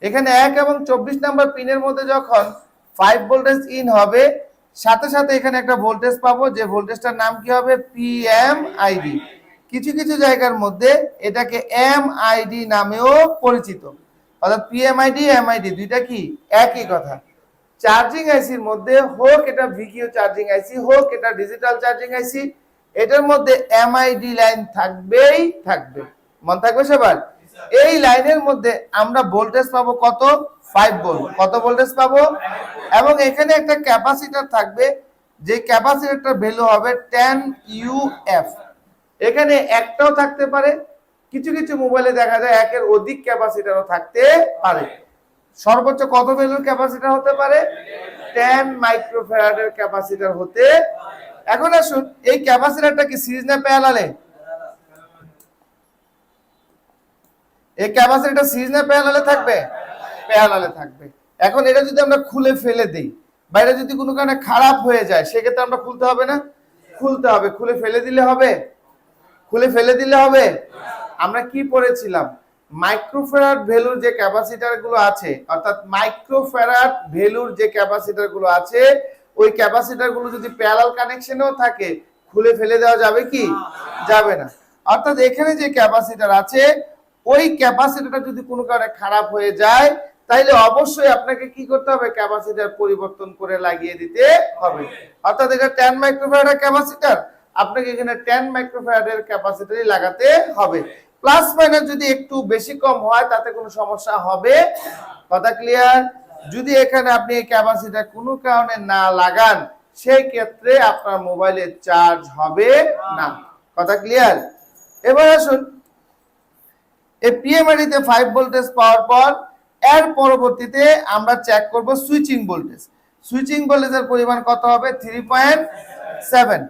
এখানে 1 এবং 24 নাম্বার পিনের মধ্যে যখন 5 ভোল্টেজ ইন হবে, সাথে সাথে এখানে একটা ভোল্টেজ পাবো, যে ভোল্টেজটার নাম কি হবে, পিএমআইডি। কিছু কিছু জায়গার মধ্যে এটাকে এমআইডি নামেও পরিচিত। অর্থাৎ পিএমআইডি এমআইডি দুইটা কি একই কথা। চার্জিং আইসির মধ্যে হোক এটা ভিকিউ চার্জিং আইসি, হোক এটা ডিজিটাল চার্জিং আইসি, এটার মধ্যে এমআইডি লাইন থাকবেই থাকবে। মন থাকবে সবার? এই লাইনের মধ্যে আমরা ভোল্টেজ পাবো কত, 5 ভোল্ট। কত ভোল্টেজ পাবো? এবং এখানে একটা ক্যাপাসিটর থাকবে, যে ক্যাপাসিটরটার ভ্যালু হবে 10 UF। এখানে একটাও থাকতে পারে, কিছু কিছু মোবাইলে দেখা যায় একের অধিক ক্যাপাসিটরও থাকতে পারে। সর্বোচ্চ কত ভ্যালুর ক্যাপাসিটর হতে পারে? 10 মাইক্রোফ্যারাডের ক্যাপাসিটর হতে। এখন আসুন, এই ক্যাপাসিটরটা কি সিরিজ না প্যারালালে? এই ক্যাপাসিটরটা সিরিজ না প্যারালালে থাকবে? প্যারালালে থাকবে। এখন এটা যদি আমরা খুলে ফেলে দেই, বা এটা যদি কোনো কারণে খারাপ হয়ে যায়, সেক্ষেত্রে আমরা খুলতে হবে না? খুলতে হবে। খুলে ফেলে দিলে হবে? খুলে ফেলে দিলে হবে? আমরা কি পড়েছিলাম? মাইক্রোফ্যারাড ভ্যালুর যে ক্যাপাসিটর গুলো আছে, অর্থাৎ মাইক্রোফ্যারাড ভ্যালুর যে ক্যাপাসিটর গুলো আছে, ওই ক্যাপাসিটর গুলো যদি প্যারালাল কানেকশনেও থাকে, খুলে ফেলে দেওয়া যাবে কি? যাবে না। অর্থাৎ এখানে যে ক্যাপাসিটর আছে, ওই ক্যাপাসিটরটা যদি কোনো কারণে খারাপ হয়ে যায়, তাইলে অবশ্যই আপনাকে কি করতে হবে? ক্যাপাসিটর পরিবর্তন করে লাগিয়ে দিতে হবে। অর্থাৎ এটা 10 মাইক্রোফ্যারাডের ক্যাপাসিটর, আপনাকে এখানে 10 মাইক্রোফ্যারাডের ক্যাপাসিটরই লাগাতে হবে। প্লাস মাইনাস যদি একটু বেশি কম হয়, তাতে কোনো সমস্যা হবে। কথা ক্লিয়ার? যদি এখানে আপনি এই ক্যাপাসিটর কোনো কারণে না লাগান, সেই ক্ষেত্রে আপনার মোবাইলে চার্জ হবে না। কথা ক্লিয়ার? এবার আসুন, এই পিএমআইডি তে 5 ভোল্টেজ পাওয়ার পর এর পরবর্তীতে আমরা চেক করব সুইচিং ভোল্টেজ। সুইচিং ভোল্টেজের পরিমাণ কত হবে? 3.7।